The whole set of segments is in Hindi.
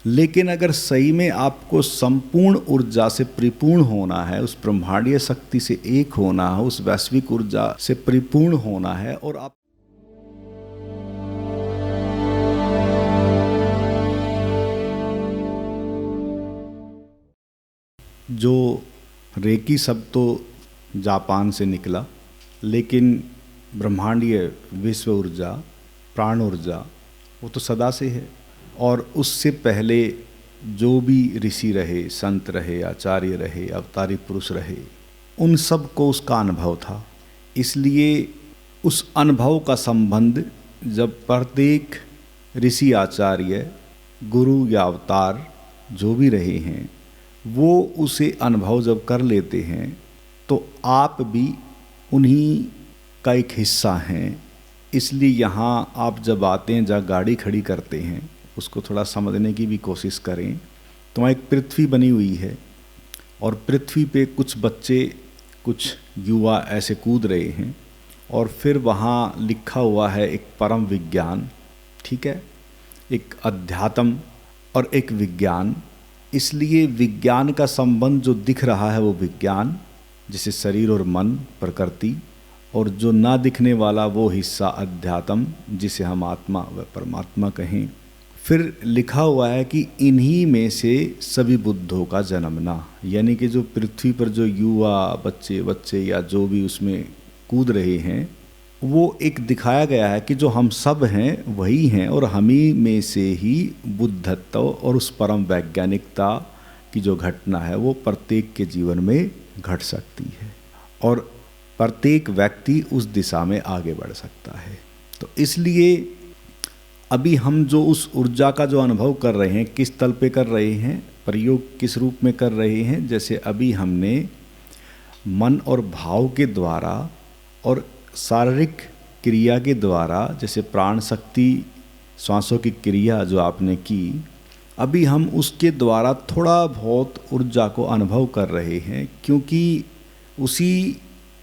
लेकिन अगर सही में आपको संपूर्ण ऊर्जा से परिपूर्ण होना है, उस ब्रह्मांडीय शक्ति से एक होना है, उस वैश्विक ऊर्जा से परिपूर्ण होना है, और आप जो रेकी शब्द तो जापान से निकला, लेकिन ब्रह्मांडीय विश्व ऊर्जा, प्राण ऊर्जा, वो तो सदा से है। और उससे पहले जो भी ऋषि रहे, संत रहे, आचार्य रहे, अवतारी पुरुष रहे, उन सब को उसका अनुभव था। इसलिए उस अनुभव का संबंध जब प्रत्येक ऋषि, आचार्य, गुरु या अवतार जो भी रहे हैं, वो उसे अनुभव जब कर लेते हैं तो आप भी उन्हीं का एक हिस्सा हैं। इसलिए यहाँ आप जब आते हैं, जहाँ गाड़ी खड़ी करते हैं, उसको थोड़ा समझने की भी कोशिश करें। तो वहाँ एक पृथ्वी बनी हुई है और पृथ्वी पे कुछ बच्चे, कुछ युवा ऐसे कूद रहे हैं, और फिर वहाँ लिखा हुआ है एक परम विज्ञान, ठीक है, एक अध्यात्म और एक विज्ञान। इसलिए विज्ञान का संबंध जो दिख रहा है वो विज्ञान, जैसे शरीर और मन, प्रकृति, और जो ना दिखने वाला वो हिस्सा अध्यात्म, जिसे हम आत्मा व परमात्मा कहें। फिर लिखा हुआ है कि इन्हीं में से सभी बुद्धों का जन्मना, यानी कि जो पृथ्वी पर जो युवा बच्चे या जो भी उसमें कूद रहे हैं, वो एक दिखाया गया है कि जो हम सब हैं वही हैं, और हम ही में से ही बुद्धत्व और उस परम वैज्ञानिकता की जो घटना है वो प्रत्येक के जीवन में घट सकती है, और प्रत्येक व्यक्ति उस दिशा में आगे बढ़ सकता है। तो इसलिए अभी हम जो उस ऊर्जा का जो अनुभव कर रहे हैं, किस तल पे कर रहे हैं, प्रयोग किस रूप में कर रहे हैं। जैसे अभी हमने मन और भाव के द्वारा और शारीरिक क्रिया के द्वारा, जैसे प्राण शक्ति, श्वासों की क्रिया जो आपने की, अभी हम उसके द्वारा थोड़ा बहुत ऊर्जा को अनुभव कर रहे हैं, क्योंकि उसी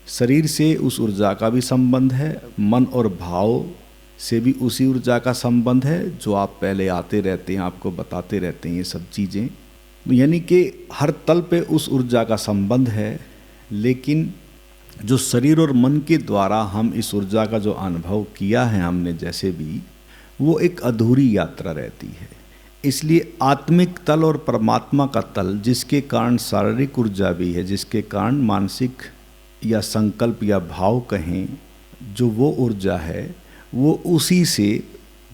शरीर से उस ऊर्जा का भी संबंध है, मन और भाव से भी उसी ऊर्जा का संबंध है, जो आप पहले आते रहते हैं, आपको बताते रहते हैं ये सब चीज़ें। यानी कि हर तल पे उस ऊर्जा का संबंध है, लेकिन जो शरीर और मन के द्वारा हम इस ऊर्जा का जो अनुभव किया है हमने, जैसे भी, वो एक अधूरी यात्रा रहती है। इसलिए आत्मिक तल और परमात्मा का तल, जिसके कारण शारीरिक ऊर्जा भी है, जिसके कारण मानसिक या संकल्प या भाव कहें, जो वो ऊर्जा है वो उसी से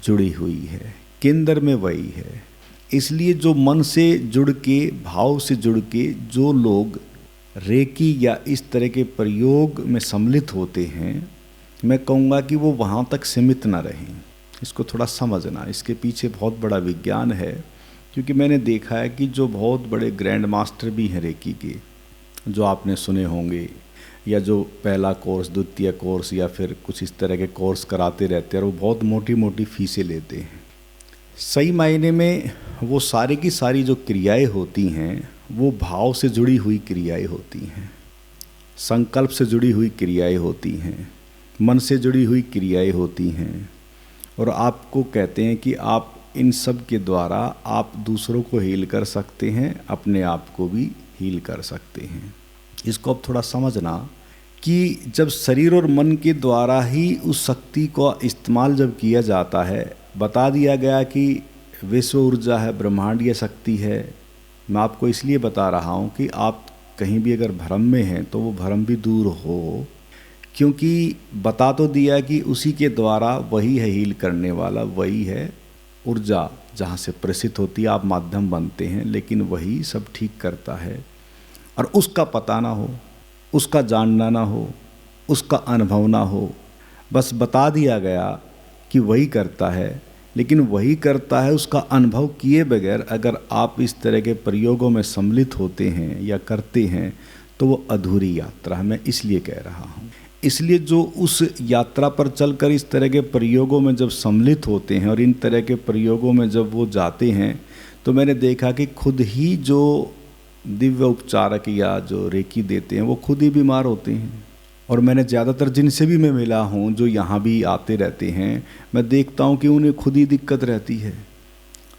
जुड़ी हुई है, केंद्र में वही है। इसलिए जो मन से जुड़ के, भाव से जुड़ के जो लोग रेकी या इस तरह के प्रयोग में सम्मिलित होते हैं, मैं कहूँगा कि वो वहाँ तक सीमित ना रहें। इसको थोड़ा समझना, इसके पीछे बहुत बड़ा विज्ञान है। क्योंकि मैंने देखा है कि जो बहुत बड़े ग्रैंड मास्टर भी हैं रेकी के, जो आपने सुने होंगे, या जो पहला कोर्स, द्वितीय कोर्स या फिर कुछ इस तरह के कोर्स कराते रहते हैं, और वो बहुत मोटी मोटी फीसें लेते हैं। सही मायने में वो सारी की सारी जो क्रियाएं होती हैं वो भाव से जुड़ी हुई क्रियाएं होती हैं, संकल्प से जुड़ी हुई क्रियाएं होती हैं, मन से जुड़ी हुई क्रियाएं होती हैं। और आपको कहते हैं कि आप इन सब के द्वारा आप दूसरों को हील कर सकते हैं, अपने आप को भी हील कर सकते हैं। इसको अब थोड़ा समझना कि जब शरीर और मन के द्वारा ही उस शक्ति को इस्तेमाल जब किया जाता है, बता दिया गया कि विश्व ऊर्जा है, ब्रह्मांडीय शक्ति है। मैं आपको इसलिए बता रहा हूँ कि आप कहीं भी अगर भ्रम में हैं तो वो भ्रम भी दूर हो, क्योंकि बता तो दिया कि उसी के द्वारा वही है हील करने वाला, वही है ऊर्जा जहाँ से प्रसिद्ध होती है, आप माध्यम बनते हैं, लेकिन वही सब ठीक करता है। और उसका पता ना हो, उसका जानना ना हो, उसका अनुभव ना हो, बस बता दिया गया कि वही करता है, लेकिन वही करता है उसका अनुभव किए बगैर अगर आप इस तरह के प्रयोगों में सम्मिलित होते हैं या करते हैं तो वो अधूरी यात्रा है। मैं इसलिए कह रहा हूँ। इसलिए जो उस यात्रा पर चलकर इस तरह के प्रयोगों में जब सम्मिलित होते हैं और इन तरह के प्रयोगों में जब वो जाते हैं, तो मैंने देखा कि खुद ही जो दिव्य उपचारक या जो रेकी देते हैं वो खुद ही बीमार होते हैं। और मैंने ज़्यादातर जिनसे भी मैं मिला हूँ, जो यहाँ भी आते रहते हैं, मैं देखता हूँ कि उन्हें खुद ही दिक्कत रहती है।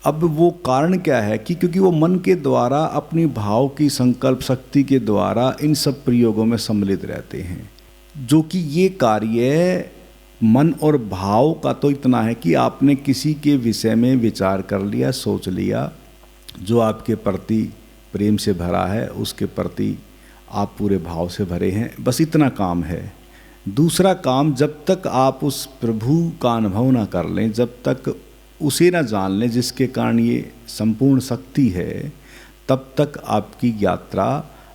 अब वो कारण क्या है कि क्योंकि वो मन के द्वारा अपनी भाव की संकल्प शक्ति के द्वारा इन सब प्रयोगों में सम्मिलित रहते हैं, जो कि ये कार्य मन और भाव का तो इतना है कि आपने किसी के विषय में विचार कर लिया, सोच लिया, जो आपके प्रति प्रेम से भरा है, उसके प्रति आप पूरे भाव से भरे हैं, बस इतना काम है। दूसरा काम, जब तक आप उस प्रभु का अनुभव ना कर लें, जब तक उसे ना जान लें जिसके कारण ये संपूर्ण शक्ति है, तब तक आपकी यात्रा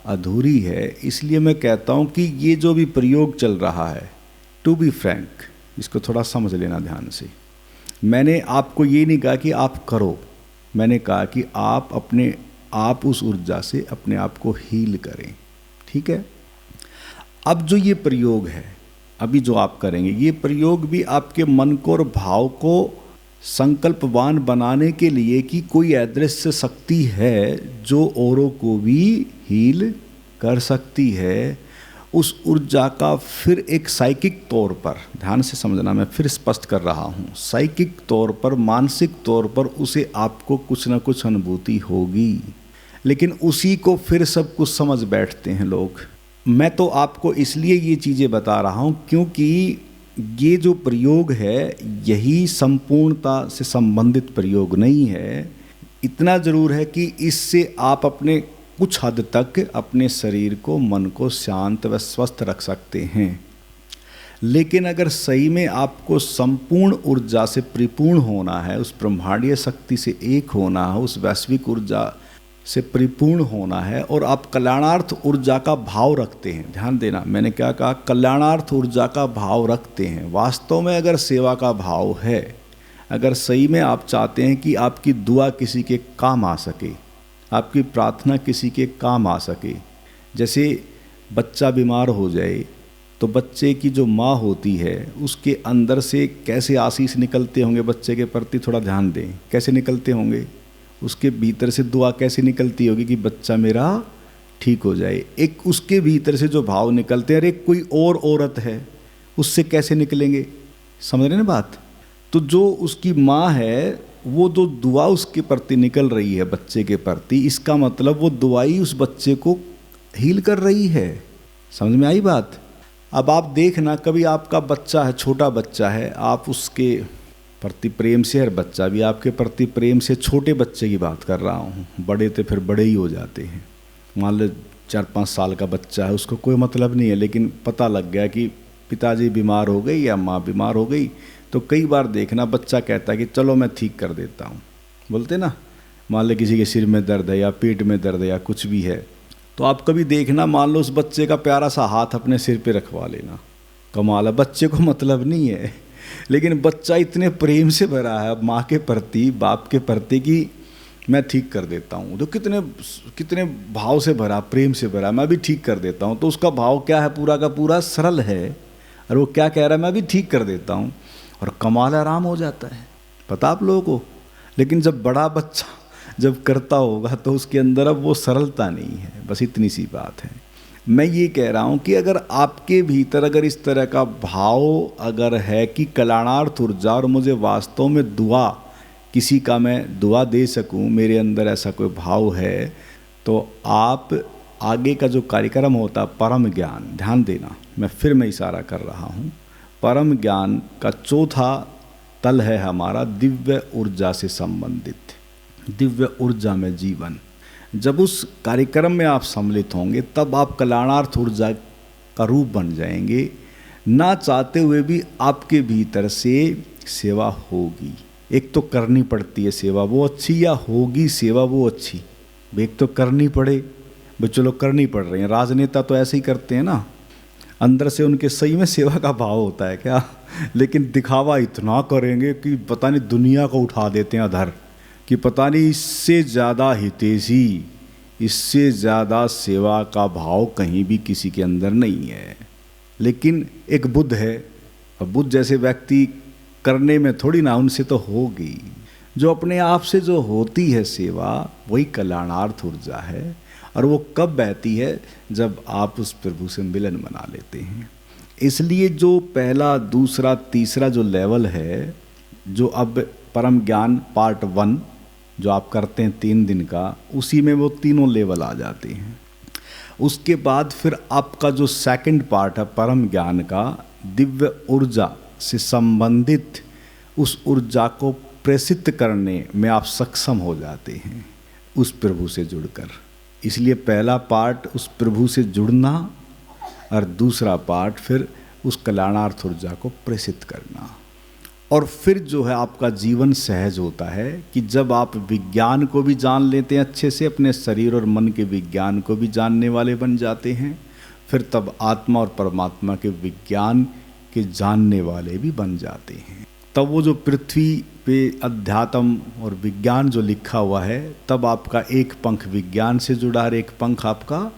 अधूरी है। इसलिए मैं कहता हूँ कि ये जो भी प्रयोग चल रहा है, टू बी फ्रैंक, इसको थोड़ा समझ लेना ध्यान से। मैंने आपको ये नहीं कहा कि आप करो, मैंने कहा कि आप उस ऊर्जा से अपने आप को हील करें, ठीक है। अब जो ये प्रयोग है, अभी जो आप करेंगे, ये प्रयोग भी आपके मन को और भाव को संकल्पवान बनाने के लिए कि कोई अदृश्य शक्ति है जो औरों को भी हील कर सकती है, उस ऊर्जा का फिर एक साइकिक तौर पर, ध्यान से समझना, मैं फिर स्पष्ट कर रहा हूँ, साइकिक तौर पर, मानसिक तौर पर उसे आपको कुछ ना कुछ अनुभूति होगी, लेकिन उसी को फिर सब कुछ समझ बैठते हैं लोग। मैं तो आपको इसलिए ये चीज़ें बता रहा हूँ क्योंकि ये जो प्रयोग है यही संपूर्णता से संबंधित प्रयोग नहीं है। इतना ज़रूर है कि इससे आप अपने कुछ हद तक अपने शरीर को, मन को शांत व स्वस्थ रख सकते हैं, लेकिन अगर सही में आपको संपूर्ण ऊर्जा से परिपूर्ण होना है, उस ब्रह्मांडीय शक्ति से एक होना है, उस वैश्विक ऊर्जा से परिपूर्ण होना है, और आप कल्याणार्थ ऊर्जा का भाव रखते हैं, ध्यान देना मैंने क्या कहा, कल्याणार्थ ऊर्जा का भाव रखते हैं, वास्तव में अगर सेवा का भाव है, अगर सही में आप चाहते हैं कि आपकी दुआ किसी के काम आ सके, आपकी प्रार्थना किसी के काम आ सके, जैसे बच्चा बीमार हो जाए तो बच्चे की जो माँ होती है उसके अंदर से कैसे आशीष निकलते होंगे बच्चे के प्रति, थोड़ा ध्यान दें, कैसे निकलते होंगे, उसके भीतर से दुआ कैसे निकलती होगी कि बच्चा मेरा ठीक हो जाए। एक उसके भीतर से जो भाव निकलते हैं, अरे कोई और औरत है, उससे कैसे निकलेंगे, समझ रहे ना बात। तो जो उसकी माँ है, वो जो दुआ उसके प्रति निकल रही है बच्चे के प्रति, इसका मतलब वो दुआई उस बच्चे को हील कर रही है। समझ में आई बात। अब आप देखना, कभी आपका बच्चा है, छोटा बच्चा है, आप उसके प्रति प्रेम से, हर बच्चा भी आपके प्रति प्रेम से, छोटे बच्चे की बात कर रहा हूँ, बड़े तो फिर बड़े ही हो जाते हैं, मान लो 4-5 साल का बच्चा है, उसको कोई मतलब नहीं है, लेकिन पता लग गया कि पिताजी बीमार हो गई या माँ बीमार हो गई, तो कई बार देखना बच्चा कहता है कि चलो मैं ठीक कर देता हूँ, बोलते ना, मान लो किसी के सिर में दर्द है या पेट में दर्द है या कुछ भी है, तो आप कभी देखना, मान लो उस बच्चे का प्यारा सा हाथ अपने सिर पे रखवा लेना, कमाल है, बच्चे को मतलब नहीं है, लेकिन बच्चा इतने प्रेम से भरा है माँ के प्रति, बाप के प्रति कि मैं ठीक कर देता हूँ, तो कितने भाव से भरा, प्रेम से भरा, मैं भी ठीक कर देता हूँ। तो उसका भाव क्या है, पूरा का पूरा सरल है, और वो क्या कह रहा है, मैं भी ठीक कर देता हूँ, और कमाल आराम हो जाता है, पता आप लोगों को। लेकिन जब बड़ा बच्चा जब करता होगा तो उसके अंदर अब वो सरलता नहीं है, बस इतनी सी बात है। मैं ये कह रहा हूँ कि अगर आपके भीतर अगर इस तरह का भाव अगर है कि कल्याणार्थ ऊर्जा, और मुझे वास्तव में दुआ, किसी का मैं दुआ दे सकूँ, मेरे अंदर ऐसा कोई भाव है, तो आप आगे का जो कार्यक्रम होता है परम ज्ञान, ध्यान देना, मैं इशारा कर रहा हूँ, परम ज्ञान का चौथा तल है हमारा दिव्य ऊर्जा से संबंधित, दिव्य ऊर्जा में जीवन। जब उस कार्यक्रम में आप सम्मिलित होंगे तब आप कल्याणार्थ ऊर्जा का रूप बन जाएंगे, ना चाहते हुए भी आपके भीतर से सेवा होगी। एक तो करनी पड़ती है सेवा, वो अच्छी, या होगी सेवा वो अच्छी, एक तो करनी पड़े, भाई चलो करनी पड़ रही है, राजनेता तो ऐसे ही करते हैं ना, अंदर से उनके सही में सेवा का भाव होता है क्या, लेकिन दिखावा इतना करेंगे कि पता नहीं दुनिया को उठा देते हैं अधर, कि पता नहीं इससे ज़्यादा हितैषी, इससे ज़्यादा सेवा का भाव कहीं भी किसी के अंदर नहीं है। लेकिन एक बुद्ध है, और बुद्ध जैसे व्यक्ति करने में थोड़ी ना, उनसे तो होगी, जो अपने आप से जो होती है सेवा, वही कल्याणार्थ ऊर्जा है। और वो कब बहती है, जब आप उस प्रभु से मिलन बना लेते हैं। इसलिए जो पहला, दूसरा, तीसरा जो लेवल है, जो अब परम ज्ञान पार्ट 1 जो आप करते हैं 3 दिन का, उसी में वो तीनों लेवल आ जाते हैं। उसके बाद फिर आपका जो सेकंड पार्ट है परम ज्ञान का, दिव्य ऊर्जा से संबंधित उस ऊर्जा को प्रेषित करने में आप सक्षम हो जाते हैं उस प्रभु से जुड़कर। इसलिए पहला पार्ट उस प्रभु से जुड़ना और दूसरा पार्ट फिर उस कल्याणार्थ ऊर्जा को प्रेषित करना। और फिर जो है आपका जीवन सहज होता है कि जब आप विज्ञान को भी जान लेते हैं अच्छे से, अपने शरीर और मन के विज्ञान को भी जानने वाले बन जाते हैं, फिर तब आत्मा और परमात्मा के विज्ञान के जानने वाले भी बन जाते हैं। तब वो जो पृथ्वी पे अध्यात्म और विज्ञान जो लिखा हुआ है, तब आपका एक पंख विज्ञान से जुड़ा है, एक पंख आपका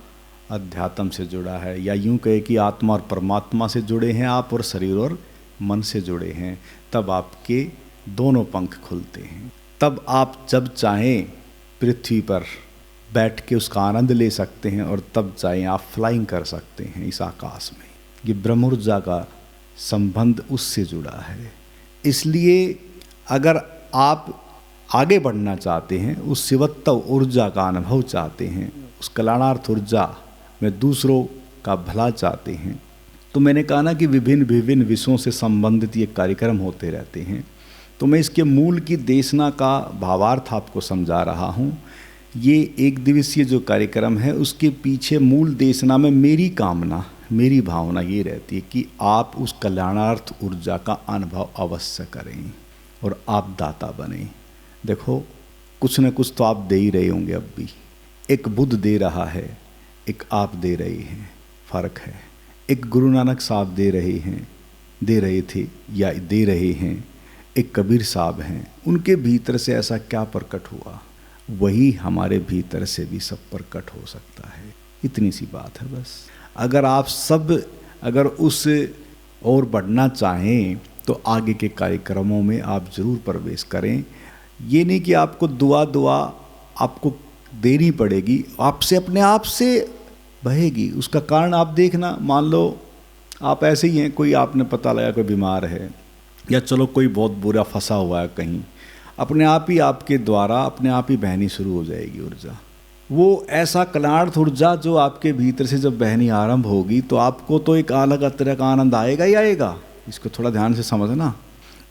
अध्यात्म से जुड़ा है। या यूं कहे कि आत्मा और परमात्मा से जुड़े हैं आप, और शरीर और मन से जुड़े हैं। तब आपके दोनों पंख खुलते हैं। तब आप जब चाहें पृथ्वी पर बैठ के उसका आनंद ले सकते हैं, और तब चाहें आप फ्लाइंग कर सकते हैं इस आकाश में। ये ब्रह्म ऊर्जा का संबंध उससे जुड़ा है। इसलिए अगर आप आगे बढ़ना चाहते हैं, उस शिवत्व ऊर्जा का अनुभव चाहते हैं, उस कल्याणार्थ ऊर्जा में दूसरों का भला चाहते हैं, तो मैंने कहा ना कि विभिन्न विभिन्न विषयों से संबंधित ये कार्यक्रम होते रहते हैं। तो मैं इसके मूल की देशना का भावार्थ आपको समझा रहा हूँ। ये एक दिवसीय जो कार्यक्रम है, उसके पीछे मूल देशना में मेरी कामना, मेरी भावना ये रहती है कि आप उस कल्याणार्थ ऊर्जा का अनुभव अवश्य करें और आप दाता बने। देखो, कुछ न कुछ तो आप दे ही रहे होंगे अब भी। एक बुद्ध दे रहा है, एक आप दे रहे हैं, फ़र्क है। एक गुरु नानक साहब दे रहे थे या दे रहे हैं, एक कबीर साहब हैं, उनके भीतर से ऐसा क्या प्रकट हुआ, वही हमारे भीतर से भी सब प्रकट हो सकता है। इतनी सी बात है बस। अगर उस और बढ़ना चाहें तो आगे के कार्यक्रमों में आप ज़रूर प्रवेश करें। ये नहीं कि आपको दुआ आपको देनी पड़ेगी, आपसे अपने आप से बहेगी। उसका कारण आप देखना, मान लो आप ऐसे ही हैं, कोई आपने पता लगा कोई बीमार है, या चलो कोई बहुत बुरा फंसा हुआ है कहीं, अपने आप ही आपके द्वारा अपने आप ही बहनी शुरू हो जाएगी ऊर्जा। वो ऐसा कल्याणार्थ ऊर्जा जो आपके भीतर से जब बहनी आरंभ होगी, तो आपको तो एक अलग तरह का आनंद आएगा ही आएगा। इसको थोड़ा ध्यान से समझना।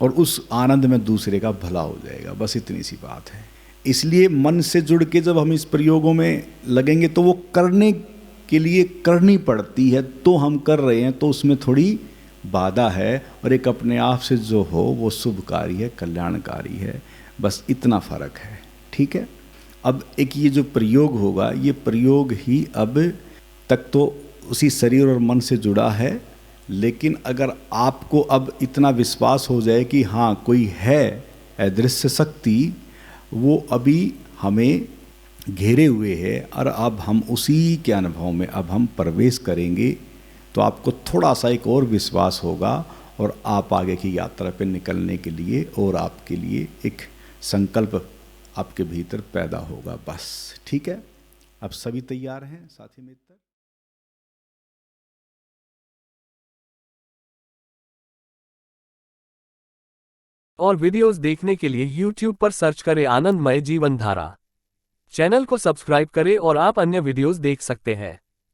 और उस आनंद में दूसरे का भला हो जाएगा। बस इतनी सी बात है। इसलिए मन से जुड़ के जब हम इस प्रयोगों में लगेंगे, तो वो करने के लिए करनी पड़ती है, तो हम कर रहे हैं, तो उसमें थोड़ी बाधा है। और एक अपने आप से जो हो वो शुभकारी है, कल्याणकारी है। बस इतना फ़र्क है। ठीक है। अब एक ये जो प्रयोग होगा, ये प्रयोग ही अब तक तो उसी शरीर और मन से जुड़ा है, लेकिन अगर आपको अब इतना विश्वास हो जाए कि हाँ कोई है अदृश्य शक्ति, वो अभी हमें घेरे हुए है और अब हम उसी के अनुभव में अब हम प्रवेश करेंगे, तो आपको थोड़ा सा एक और विश्वास होगा और आप आगे की यात्रा पर निकलने के लिए और आपके लिए एक संकल्प आपके भीतर पैदा होगा। बस ठीक है। अब सभी तैयार हैं साथी मित्र? और वीडियोस देखने के लिए YouTube पर सर्च करें आनंदमय जीवन धारा। चैनल को सब्सक्राइब करें और आप अन्य वीडियोस देख सकते हैं।